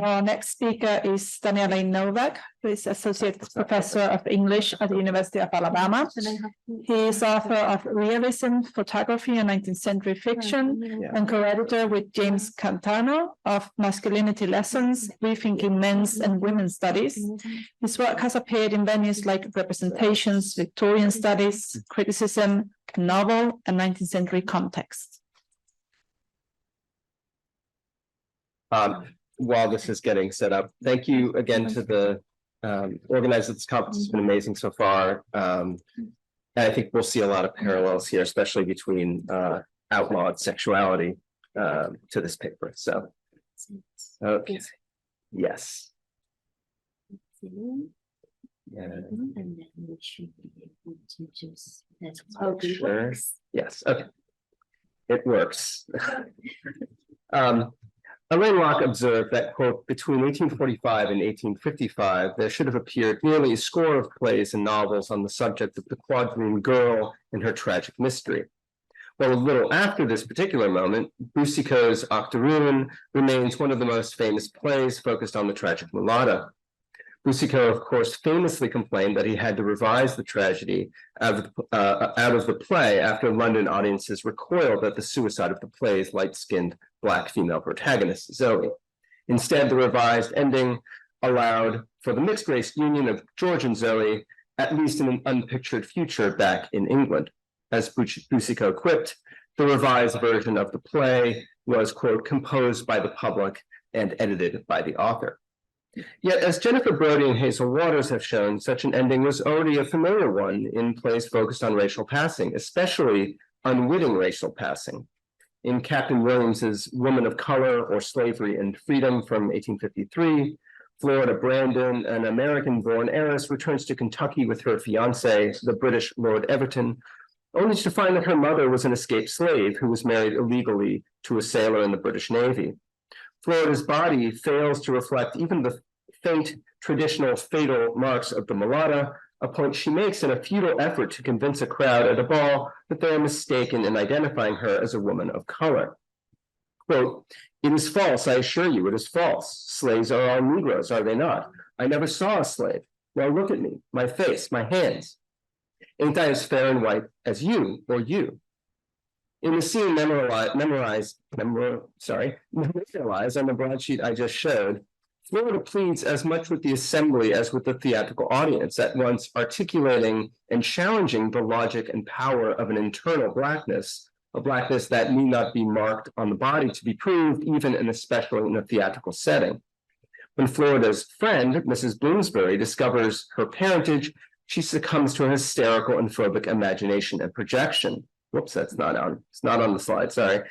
Our next speaker is Daniela Novak, who is Associate Professor of English at the University of Alabama. He is author of Realism, Photography and 19th Century Fiction, and co-editor with James Cantano of Masculinity Lessons, Rethinking Men's and Women's Studies. His work has appeared in venues like Representations, Victorian Studies, Criticism, Novel, and 19th Century Context. While this is getting set up, thank you again to the organizers of this conference. It's been amazing so far. And I think we'll see a lot of parallels here, especially between outlawed sexuality to this paper. So, okay, yes. Yeah. And then we should be able to just sure. Yes, okay. It works. Alain Locke observed that, quote, between 1845 and 1855, there should have appeared nearly a score of plays and novels on the subject of the quadroon girl and her tragic mystery. Well, a little after this particular moment, Boucicault's Octoroon remains one of the most famous plays focused on the tragic mulatta. Boucicault, of course, famously complained that he had to revise the tragedy out of the play after London audiences recoiled at the suicide of the play's light-skinned Black female protagonist, Zoe. Instead, the revised ending allowed for the mixed-race union of George and Zoe, at least in an unpictured future back in England. As Boucicault quipped, the revised version of the play was, quote, composed by the public and edited by the author. Yet, as Jennifer Brody and Hazel Waters have shown, such an ending was already a familiar one in plays focused on racial passing, especially unwitting racial passing. In Captain Williams's Woman of Color or Slavery and Freedom from 1853, Florida Brandon, an American-born heiress, returns to Kentucky with her fiancé, the British Lord Everton, only to find that her mother was an escaped slave who was married illegally to a sailor in the British Navy. Florida's body fails to reflect even the faint, traditional, fatal marks of the mulatta, a point she makes in a futile effort to convince a crowd at a ball that they are mistaken in identifying her as a woman of color. Quote, "It is false, I assure you, it is false. Slaves are all Negroes, are they not? I never saw a slave. Now look at me, my face, my hands. Ain't I as fair and white as you or you?" In the scene memorialized on the broadsheet I just showed, Florida pleads as much with the assembly as with the theatrical audience, at once articulating and challenging the logic and power of an internal blackness, a blackness that need not be marked on the body to be proved, even and especially in a theatrical setting. When Florida's friend, Mrs. Bloomsbury, discovers her parentage, she succumbs to a hysterical and phobic imagination and projection. Whoops, that's not on. It's not on the slide. Sorry.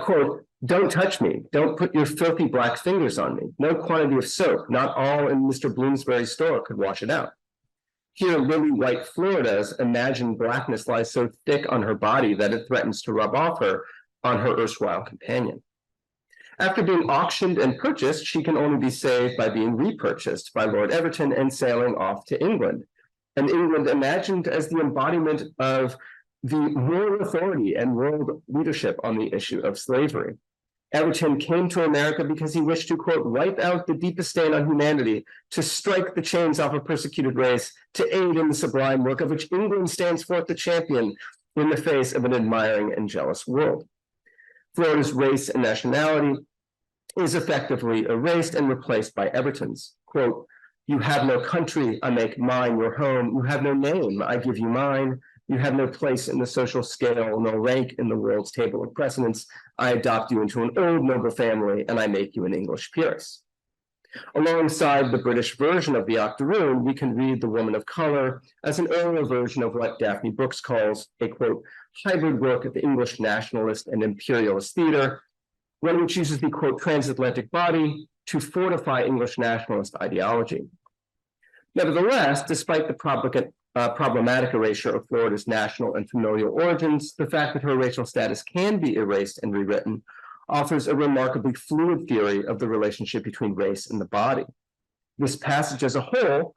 Quote, "Don't touch me. Don't put your filthy black fingers on me. No quantity of soap, not all in Mr. Bloomsbury's store, could wash it out." Here, Lily White Florida's imagined blackness lies so thick on her body that it threatens to rub off on her erstwhile companion. After being auctioned and purchased, she can only be saved by being repurchased by Lord Everton and sailing off to England. An England imagined as the embodiment of the world authority and world leadership on the issue of slavery. Everton came to America because he wished to, quote, wipe out the deepest stain on humanity, to strike the chains off a persecuted race, to aid in the sublime work of which England stands forth the champion in the face of an admiring and jealous world. Florida's race and nationality is effectively erased and replaced by Everton's. Quote, "You have no country, I make mine your home. You have no name, I give you mine. You have no place in the social scale, no rank in the world's table of precedence. I adopt you into an old noble family, and I make you an English peeress." Alongside the British version of the Octoroon, we can read The Woman of Color as an earlier version of what Daphne Brooks calls a, quote, hybrid work of the English nationalist and imperialist theater, one which uses the, quote, transatlantic body to fortify English nationalist ideology. Nevertheless, despite the problematic erasure of Florida's national and familial origins, the fact that her racial status can be erased and rewritten offers a remarkably fluid theory of the relationship between race and the body. This passage as a whole,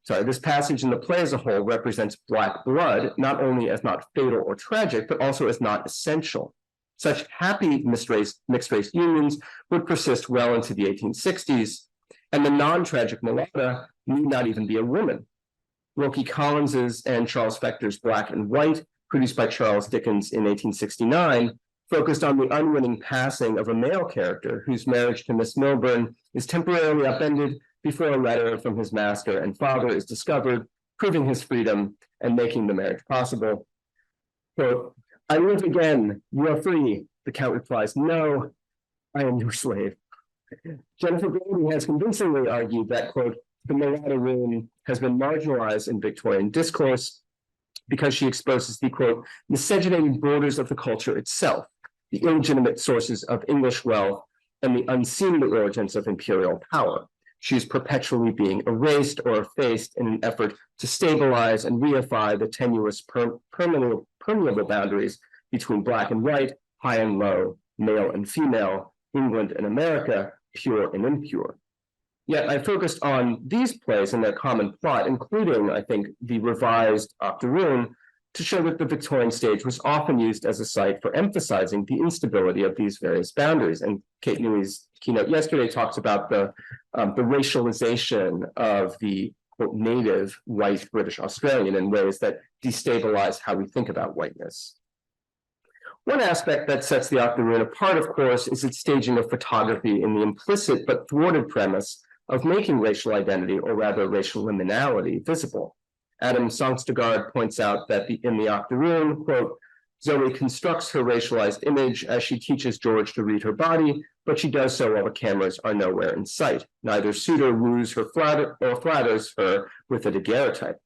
this passage in the play as a whole represents Black blood, not only as not fatal or tragic, but also as not essential. Such happy mixed-race unions would persist well into the 1860s, and the non-tragic mulatta need not even be a woman. Wilkie Collins's and Charles Spector's Black and White, produced by Charles Dickens in 1869, focused on the unwitting passing of a male character whose marriage to Miss Milburn is temporarily upended before a letter from his master and father is discovered, proving his freedom and making the marriage possible. Quote, "I live again, you are free." The Count replies, "No, I am your slave." Jennifer Grady has convincingly argued that, quote, "the mulatto has been marginalized in Victorian discourse because she exposes the, quote, miscegenating borders of the culture itself, the illegitimate sources of English wealth, and the unseemly origins of imperial power. She is perpetually being erased or effaced in an effort to stabilize and reify the tenuous permeable boundaries between black and white, high and low, male and female, England and America, pure and impure." Yet I focused on these plays and their common plot, including, I think, the revised Octoroon, to show that the Victorian stage was often used as a site for emphasizing the instability of these various boundaries. And Kate Newey's keynote yesterday talks about the racialization of the, quote, native white British Australian in ways that destabilize how we think about whiteness. One aspect that sets the Octoroon apart, of course, is its staging of photography in the implicit but thwarted premise of making racial identity, or rather racial liminality, visible. Adam Sangstagaard points out that in the Octoroon, quote, "Zoe constructs her racialized image as she teaches George to read her body, but she does so while the cameras are nowhere in sight. Neither suitor woos her or flatters her with a daguerreotype.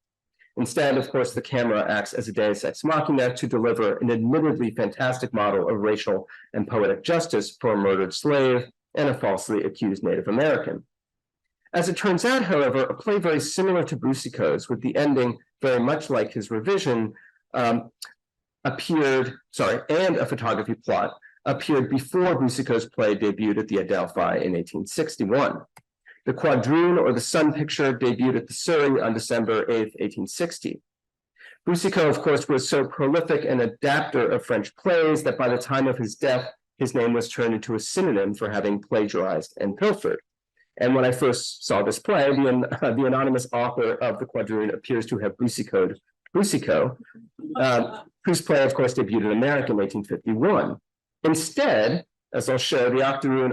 Instead, of course, the camera acts as a deus ex machina to deliver an admittedly fantastic model of racial and poetic justice for a murdered slave and a falsely accused Native American." As it turns out, however, a play very similar to Boucicault's, with the ending very much like his revision, and a photography plot appeared before Boucicault's play debuted at the Adelphi in 1861. The Quadroon, or the Sun Picture, debuted at the Surrey on December 8th, 1860. Boucicault, of course, was so prolific an adapter of French plays that by the time of his death, his name was turned into a synonym for having plagiarized and pilfered. And when I first saw this play, the anonymous author of the Quadroon appears to have Boucicault, whose play, of course, debuted in America in 1851. Instead, as I'll show, the Quadroon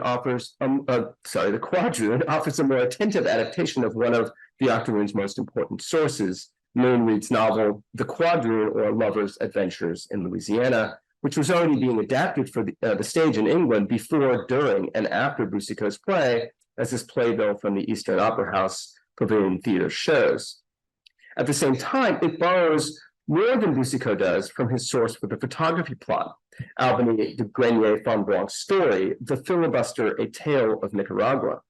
offers a more attentive adaptation of one of the Octoroon's most important sources, Mayne Reid's novel, The Quadroon, or Lover's Adventures in Louisiana, which was already being adapted for the stage in England before, during, and after Boucicault's play, as this playbill from the Eastern Opera House Pavilion Theatre shows. At the same time, it borrows more than Boucicault does from his source for the photography plot, Albany de Grenier-Fonblanc's story, The Filibuster, A Tale of Nicaragua.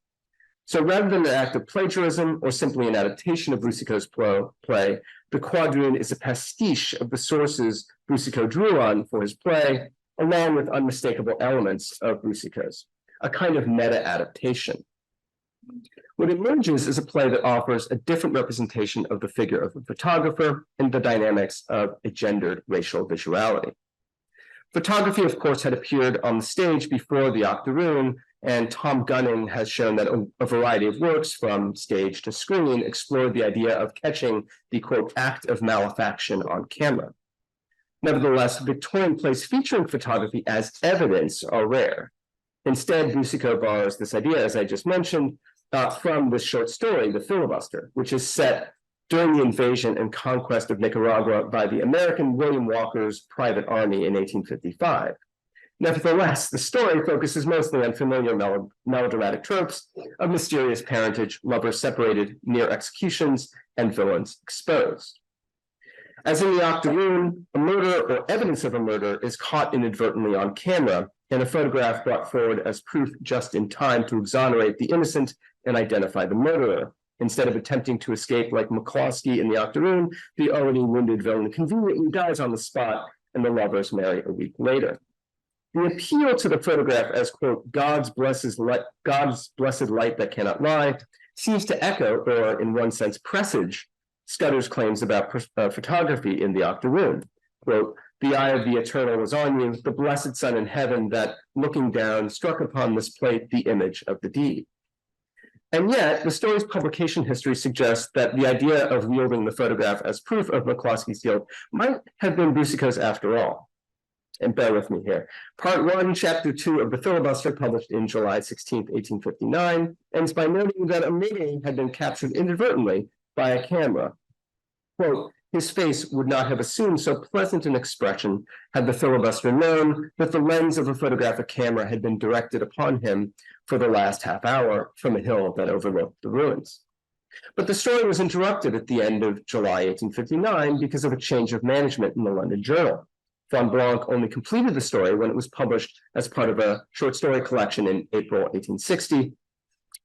So rather than an act of plagiarism or simply an adaptation of Boucicault's play, the Quadroon is a pastiche of the sources Boucicault drew on for his play, along with unmistakable elements of Boucicault's, a kind of meta-adaptation. What emerges is a play that offers a different representation of the figure of the photographer and the dynamics of a gendered racial visuality. Photography, of course, had appeared on the stage before the Octoroon, and Tom Gunning has shown that a variety of works from stage to screen explored the idea of catching the, quote, act of malefaction on camera. Nevertheless, Victorian plays featuring photography as evidence are rare. Instead, Boucicault borrows this idea, as I just mentioned, from this short story, The Filibuster, which is set during the invasion and conquest of Nicaragua by the American William Walker's private army in 1855. Nevertheless, the story focuses mostly on familiar melodramatic tropes of mysterious parentage, lovers separated, near executions, and villains exposed. As in the Octoroon, a murder or evidence of a murder is caught inadvertently on camera, and a photograph brought forward as proof just in time to exonerate the innocent and identify the murderer. Instead of attempting to escape like McCloskey in the Octoroon, the already wounded villain conveniently dies on the spot, and the lovers marry a week later. The appeal to the photograph as, quote, God's blessed light that cannot lie, seems to echo, or in one sense presage, Scudder's claims about photography in the Octoroon. Quote, The eye of the eternal was on you, the blessed sun in heaven that, looking down, struck upon this plate the image of the deed. And yet, the story's publication history suggests that the idea of wielding the photograph as proof of McCloskey's guilt might have been Boucicault's after all. And bear with me here. Part 1, Chapter 2 of the Filibuster, published in July 16, 1859, ends by noting that a meeting had been captured inadvertently by a camera. Quote, his face would not have assumed so pleasant an expression had the filibuster known that the lens of a photographic camera had been directed upon him for the last half hour from a hill that overlooked the ruins. But the story was interrupted at the end of July 1859 because of a change of management in the London Journal. Von Blanc only completed the story when it was published as part of a short story collection in April 1860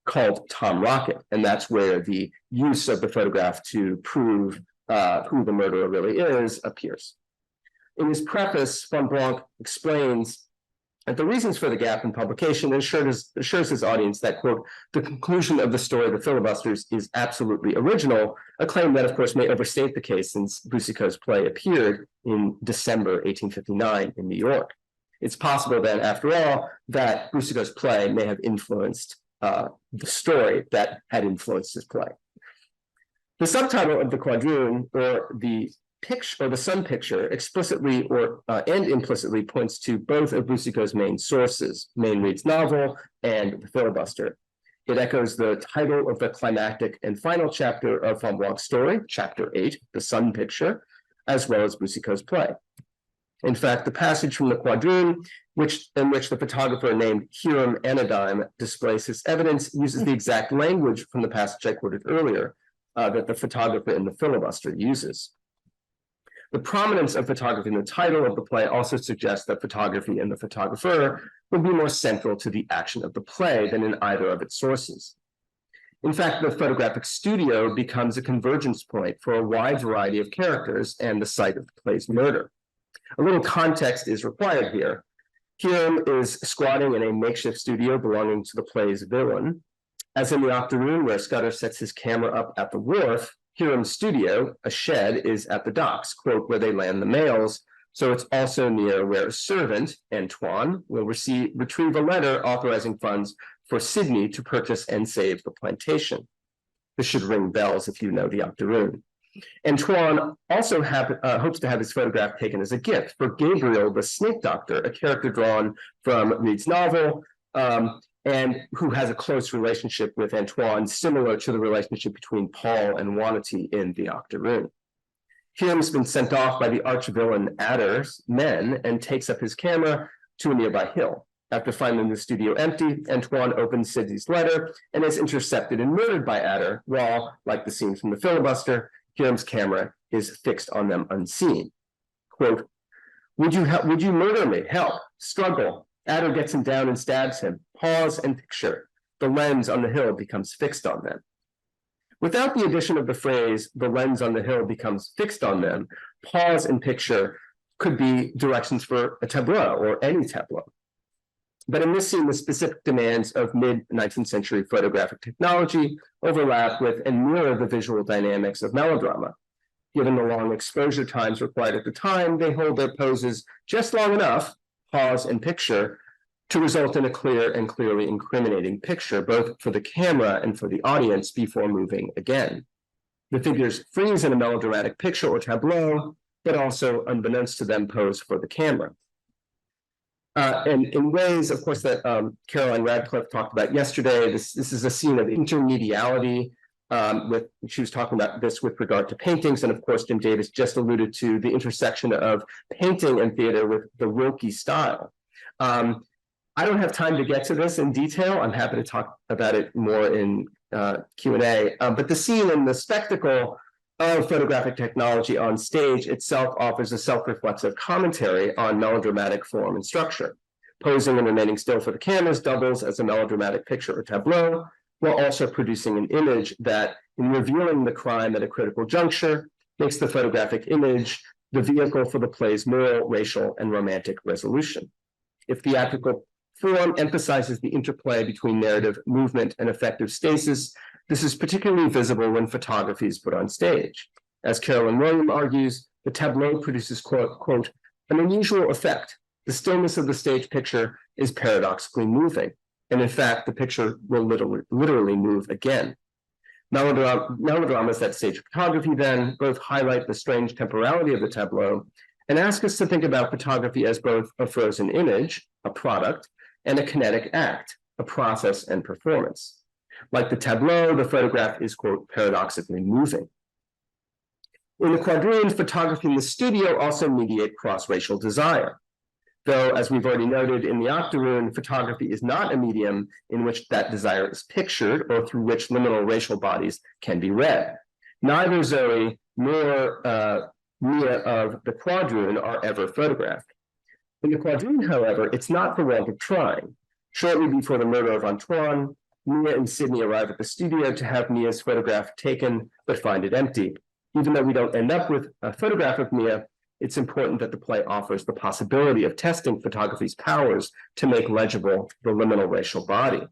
called Tom Rocket, and that's where the use of the photograph to prove who the murderer really is appears. In his preface, Von Blanc explains that the reasons for the gap in publication assures his audience that, quote, the conclusion of the story of the filibusters is absolutely original, a claim that, of course, may overstate the case since Boucicault's play appeared in December 1859 in New York. It's possible then, after all, that Boucicault's play may have influenced the story that had influenced his play. The subtitle of the quadroon, or the picture, or the sun picture, explicitly and implicitly points to both of Boucicault's main sources, Mayne Reid's novel and the filibuster. It echoes the title of the climactic and final chapter of Von Blanc's story, Chapter 8, the sun picture, as well as Boucicault's play. In fact, the passage from the quadroon, in which the photographer named Hiram Anodyne displays his evidence, uses the exact language from the passage I quoted earlier, that the photographer in the filibuster uses. The prominence of photography in the title of the play also suggests that photography and the photographer would be more central to the action of the play than in either of its sources. In fact, the photographic studio becomes a convergence point for a wide variety of characters and the site of the play's murder. A little context is required here. Hiram is squatting in a makeshift studio belonging to the play's villain. As in the Octoroon, where Scudder sets his camera up at the wharf, Hiram's studio, a shed, is at the docks, quote, where they land the mails, so it's also near where a servant, Antoine, will retrieve a letter authorizing funds for Sydney to purchase and save the plantation. This should ring bells if you know the Octoroon. Antoine also hopes to have his photograph taken as a gift for Gabriel, the snake doctor, a character drawn from Reid's novel, and who has a close relationship with Antoine, similar to the relationship between Paul and Wanity in the Octoroon. Hiram's been sent off by the arch-villain Adder's men and takes up his camera to a nearby hill. After finding the studio empty, Antoine opens Sidney's letter and is intercepted and murdered by Adder, while, like the scene from the filibuster, Hiram's camera is fixed on them unseen. Quote, would you murder me? Help, struggle. Adder gets him down and stabs him. Pause and picture. The lens on the hill becomes fixed on them. Without the addition of the phrase, the lens on the hill becomes fixed on them, pause and picture could be directions for a tableau or any tableau. But in this scene, the specific demands of mid-19th century photographic technology overlap with and mirror the visual dynamics of melodrama. Given the long exposure times required at the time, they hold their poses just long enough, pause and picture, to result in a clear and clearly incriminating picture, both for the camera and for the audience before moving again. The figures freeze in a melodramatic picture or tableau, but also, unbeknownst to them, pose for the camera. And in ways, of course, that Caroline Radcliffe talked about yesterday, this is a scene of intermediality. She was talking about this with regard to paintings, and of course, Jim Davis just alluded to the intersection of painting and theater with the Wilkie style. I don't have time to get to this in detail. I'm happy to talk about it more in Q&A, but the scene and the spectacle of photographic technology on stage itself offers a self-reflexive commentary on melodramatic form and structure. Posing and remaining still for the cameras doubles as a melodramatic picture or tableau, while also producing an image that, in revealing the crime at a critical juncture, makes the photographic image the vehicle for the play's moral, racial, and romantic resolution. If theatrical form emphasizes the interplay between narrative movement and effective stasis, this is particularly visible when photography is put on stage. As Carolyn William argues, the tableau produces, quote, An unusual effect. The stillness of the stage picture is paradoxically moving, and in fact, the picture will literally move again. Melodramas that stage photography then both highlight the strange temporality of the tableau and ask us to think about photography as both a frozen image, a product, and a kinetic act, a process and performance. Like the tableau, the photograph is, quote, paradoxically moving. In the quadroon, photography in the studio also mediate cross-racial desire. Though, as we've already noted in the octoroon, photography is not a medium in which that desire is pictured or through which liminal racial bodies can be read. Neither Zoe nor Mia of the quadroon are ever photographed. In the quadroon, however, it's not for want of trying. Shortly before the murder of Antoine, Mia and Sydney arrive at the studio to have Mia's photograph taken, but find it empty. Even though we don't end up with a photograph of Mia, it's important that the play offers the possibility of testing photography's powers to make legible the liminal racial body.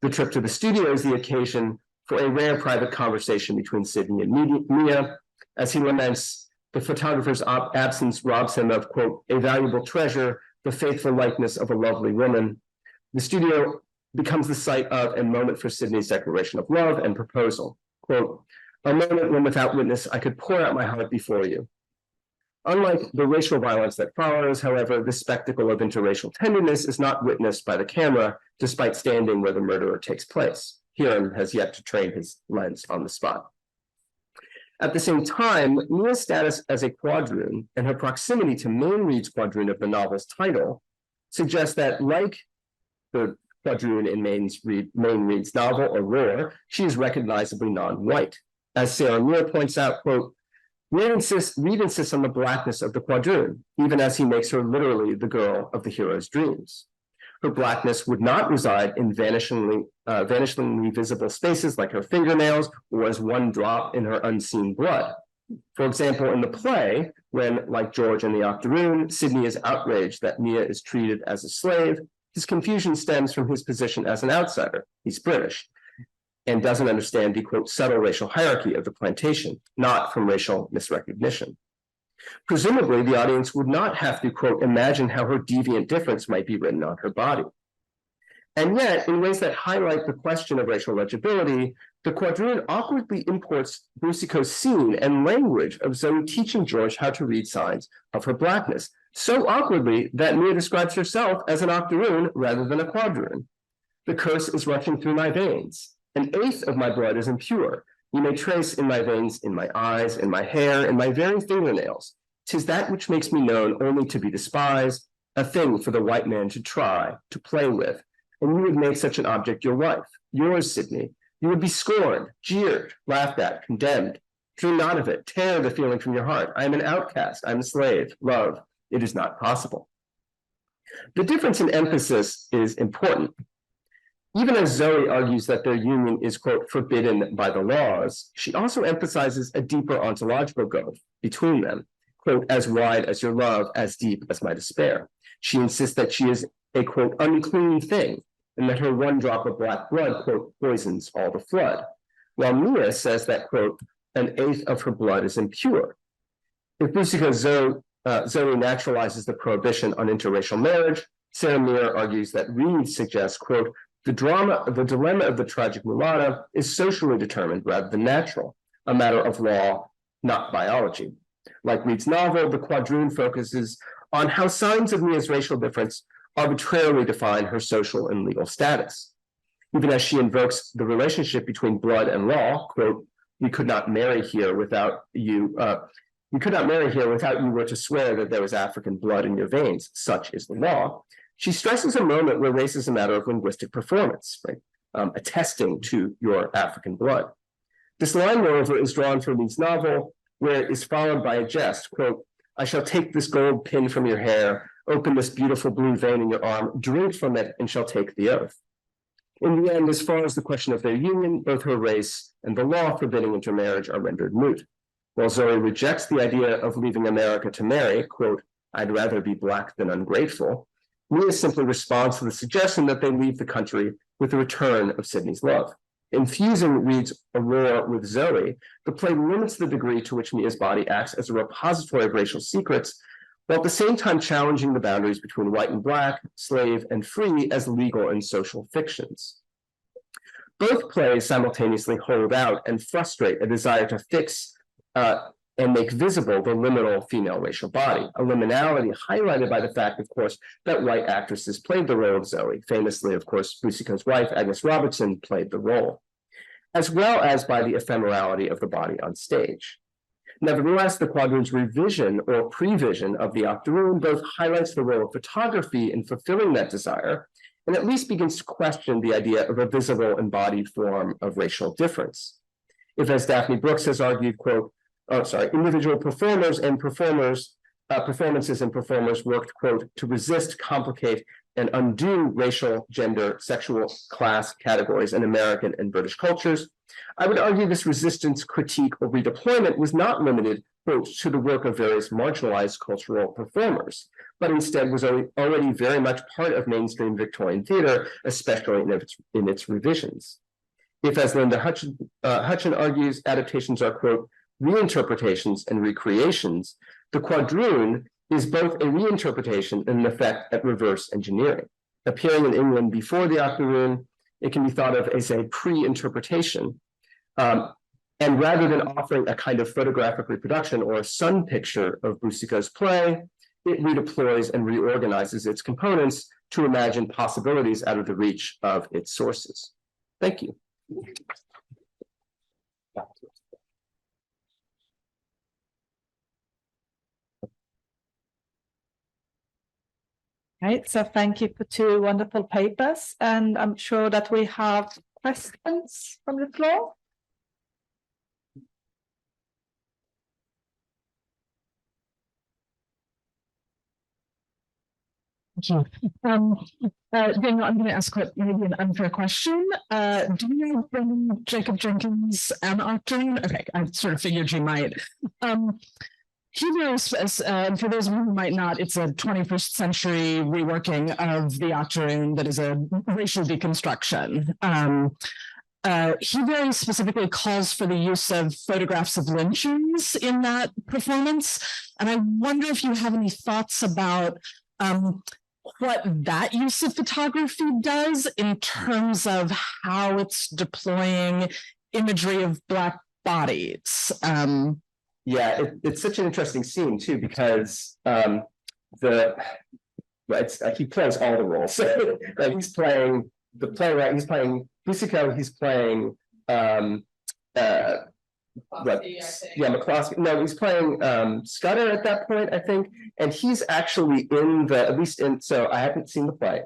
The trip to the studio is the occasion for a rare private conversation between Sydney and Mia, as he laments the photographer's absence robs him of, quote, a valuable treasure, the faithful likeness of a lovely woman. The studio becomes the site of and moment for Sydney's declaration of love and proposal. Quote, a moment when without witness I could pour out my heart before you. Unlike the racial violence that follows, however, this spectacle of interracial tenderness is not witnessed by the camera, despite standing where the murderer takes place. Hiram has yet to train his lens on the spot. At the same time, Mia's status as a quadroon and her proximity to Mayne Reid's quadroon of the novel's title suggests that, like the quadroon in Mayne Reid's novel, Aurore, she is recognizably non-white. As Sarah Muir points out, quote, Reid insists on the blackness of the quadroon, even as he makes her literally the girl of the hero's dreams. Her blackness would not reside in vanishingly visible spaces like her fingernails or as one drop in her unseen blood. For example, in the play, when, like George in the octoroon, Sydney is outraged that Mia is treated as a slave, his confusion stems from his position as an outsider. He's British and doesn't understand the, quote, subtle racial hierarchy of the plantation, not from racial misrecognition. Presumably, the audience would not have to, quote, imagine how her deviant difference might be written on her body. And yet, in ways that highlight the question of racial legibility, the quadroon awkwardly imports Boucicault's scene and language of Zoe teaching George how to read signs of her blackness, so awkwardly that Mia describes herself as an octoroon rather than a quadroon. The curse is rushing through my veins. An eighth of my blood is impure. You may trace in my veins, in my eyes, in my hair, in my very fingernails. 'Tis that which makes me known only to be despised, a thing for the white man to try, to play with. And you would make such an object your wife, yours, Sydney. You would be scorned, jeered, laughed at, condemned. Dream not of it. Tear the feeling from your heart. I am an outcast. I am a slave. Love. It is not possible. The difference in emphasis is important. Even as Zoe argues that their union is, quote, forbidden by the laws, she also emphasizes a deeper ontological gulf between them, quote, as wide as your love, as deep as my despair. She insists that she is a, quote, unclean thing, and that her one drop of black blood, quote, poisons all the flood, while Mia says that, quote, an eighth of her blood is impure. If Boucicault's Zoe naturalizes the prohibition on interracial marriage, Sarah Muir argues that Reid suggests, quote, the dilemma of the tragic mulatta is socially determined rather than natural, a matter of law, not biology. Like Reid's novel, the quadroon focuses on how signs of Mia's racial difference arbitrarily define her social and legal status. Even as she invokes the relationship between blood and law, quote, we could not marry here without you were to swear that there was African blood in your veins, such is the law. She stresses a moment where race is a matter of linguistic performance, right? Attesting to your African blood. This line, moreover, is drawn from Reid's novel, where it is followed by a jest, quote, I shall take this gold pin from your hair, open this beautiful blue vein in your arm, drink from it, and shall take the oath. In the end, as far as the question of their union, both her race and the law forbidding intermarriage are rendered moot. While Zoe rejects the idea of leaving America to marry, quote, I'd rather be black than ungrateful, Mia simply responds to the suggestion that they leave the country with the return of Sydney's love. Infusing Reid's Aurore with Zoe, the play limits the degree to which Mia's body acts as a repository of racial secrets, while at the same time challenging the boundaries between white and black, slave and free as legal and social fictions. Both plays simultaneously hold out and frustrate a desire to fix and make visible the liminal female racial body, a liminality highlighted by the fact, of course, that white actresses played the role of Zoe. Famously, of course, Boucicault's wife, Agnes Robertson, played the role, as well as by the ephemerality of the body on stage. Nevertheless, the quadroon's revision or prevision of the octoroon both highlights the role of photography in fulfilling that desire, and at least begins to question the idea of a visible embodied form of racial difference. If, as Daphne Brooks has argued, quote, individual performers and performances and performers worked, quote, to resist, complicate, and undo racial, gender, sexual, class categories in American and British cultures, I would argue this resistance, critique, or redeployment was not limited, quote, to the work of various marginalized cultural performers, but instead was already very much part of mainstream Victorian theater, especially in its revisions. If, as Linda Hutchin argues, adaptations are, quote, reinterpretations and recreations, the quadroon is both a reinterpretation and an effect at reverse engineering. Appearing in England before the octoroon, it can be thought of as a pre-interpretation. And rather than offering a kind of photographic reproduction or a sun picture of Boucicault's play, it redeploys and reorganizes its components to imagine possibilities out of the reach of its sources. Thank you. Right, so thank you for two wonderful papers, and I'm sure that we have questions from the floor. Thank you. Daniel, I'm going to ask maybe an unfair question. Do you know when Jacob Jenkins and octoroon? Okay, I sort of figured you might. He knows, for those of you who might not, it's a 21st century reworking of the octoroon that is a racial deconstruction. He very specifically calls for the use of photographs of lynchings in that performance. And I wonder if you have any thoughts about what that use of photography does in terms of how it's deploying imagery of Black bodies. Yeah, it's such an interesting scene too, because he plays all the roles. So he's playing the playwright, he's playing Boucicault, he's playing McCloskey. No, he's playing Scudder at that point, I think, and he's actually so I haven't seen the play.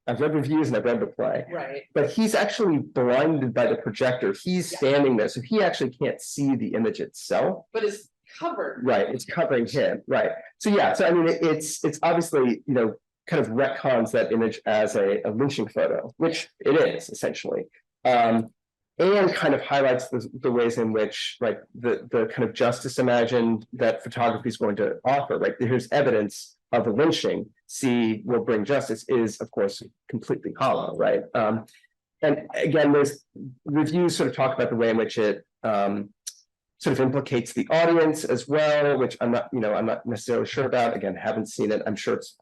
I've read reviews and I've read the play. Right. But he's actually blinded by the projector. He's standing there, so he actually can't see the image itself. But it's covered. Right, it's covering him. Right. So yeah, so I mean it's obviously, kind of retcons that image as a lynching photo, which it is essentially. And kind of highlights the ways in which, right, the kind of justice imagined that photography is going to offer. Right, here's evidence of a lynching, see will bring justice, is of course completely hollow, right? And again, there's reviews sort of talk about the way in which it sort of implicates the audience as well, which I'm not necessarily sure about. Again, haven't seen it. I'm sure it's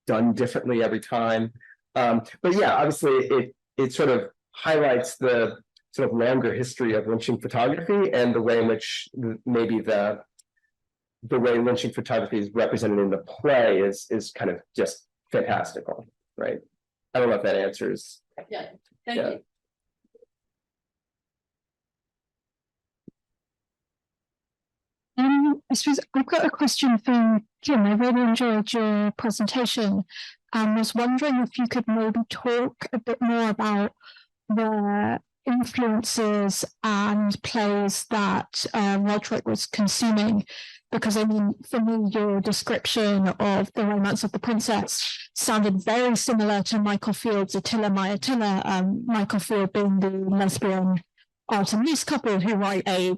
done differently every time. But yeah, obviously it sort of highlights the sort of longer history of lynching photography and the way in which maybe the way lynching photography is represented in the play is kind of just fantastical, right? I don't know if that answers. Yeah, thank you. I suppose I've got a question for Jim. I really enjoyed your presentation and was wondering if you could maybe talk a bit more about the influences and plays that Roderick was consuming. Because I mean, for me, your description of the Romance of the Princess sounded very similar to Michael Field's Attila My Attila, Michael Field being the lesbian Artemis couple who write a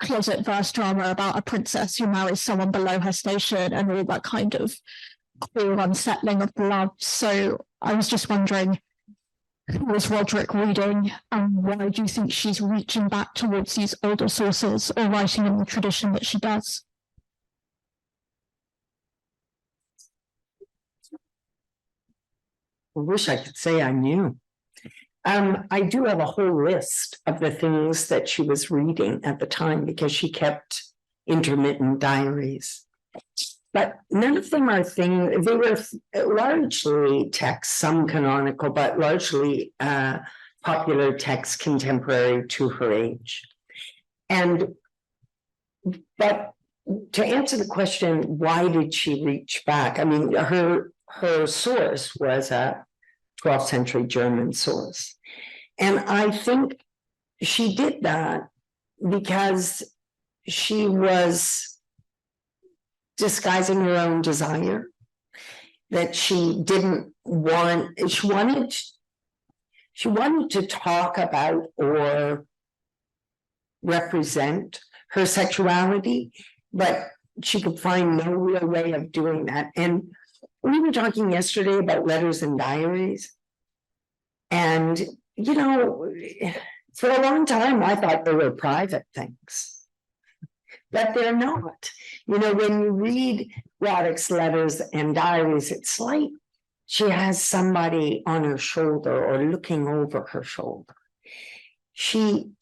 closet verse drama about a princess who marries someone below her station and all that kind of queer unsettling of love. So I was just wondering, who was Roderick reading, and why do you think she's reaching back towards these older sources or writing in the tradition that she does? I wish I could say I knew. I do have a whole list of the things that she was reading at the time because she kept intermittent diaries. But none of them are things, they were largely texts, some canonical, but largely popular texts contemporary to her age. But to answer the question, why did she reach back? I mean, her source was a 12th century German source. And I think she did that because she was disguising her own desire, that she didn't want, she wanted to talk about or represent her sexuality, but she could find no real way of doing that. And we were talking yesterday about letters and diaries. And, you know, for a long time, I thought they were private things, but they're not. You know, when you read Roddick's letters and diaries, it's like she has somebody on her shoulder or looking over her shoulder.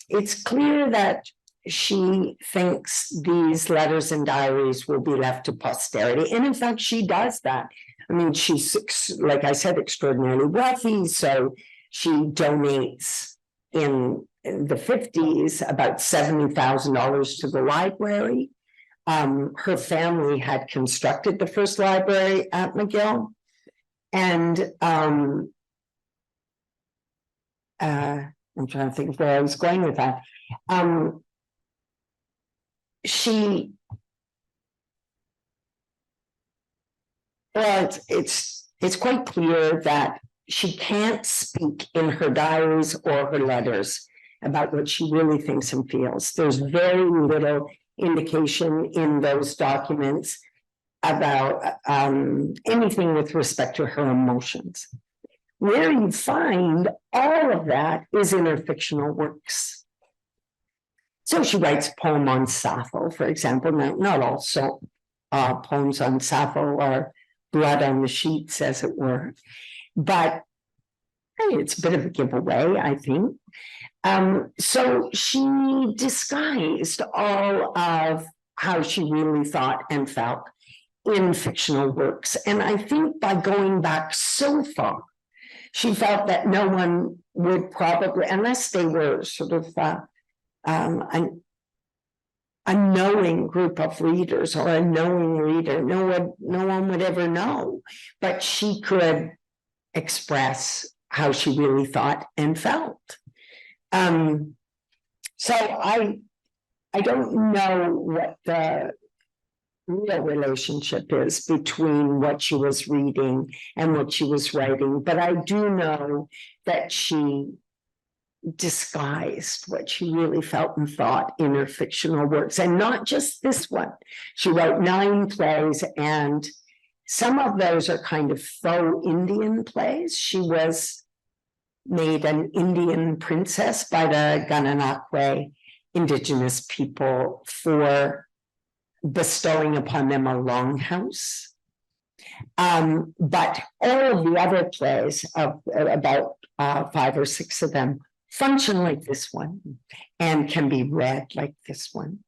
It's clear that she thinks these letters and diaries will be left to posterity. And in fact, she does that. I mean, she's, like I said, extraordinarily wealthy. So she donates in the 50s about $70,000 to the library. Her family had constructed the first library at McGill. And I'm trying to think of where I was going with that. It's quite clear that she can't speak in her diaries or her letters about what she really thinks and feels. There's very little indication in those documents about anything with respect to her emotions. Where you find all of that is in her fictional works. So she writes a poem on Sappho, for example. Now, not all poems on Sappho are blood on the sheets, as it were. But hey, it's a bit of a giveaway, I think. So she disguised all of how she really thought and felt in fictional works. And I think by going back so far, she felt that no one would probably, unless they were sort of a knowing group of readers or a knowing reader, no one would ever know. But she could express how she really thought and felt. So I don't know what the real relationship is between what she was reading and what she was writing, but I do know that she disguised what she really felt and thought in her fictional works, and not just this one. She wrote 9 plays, and some of those are kind of faux Indian plays. She was made an Indian princess by the Gananakwe indigenous people for bestowing upon them a longhouse. But all of the other plays, about 5 or 6 of them, function like this one and can be read like this one.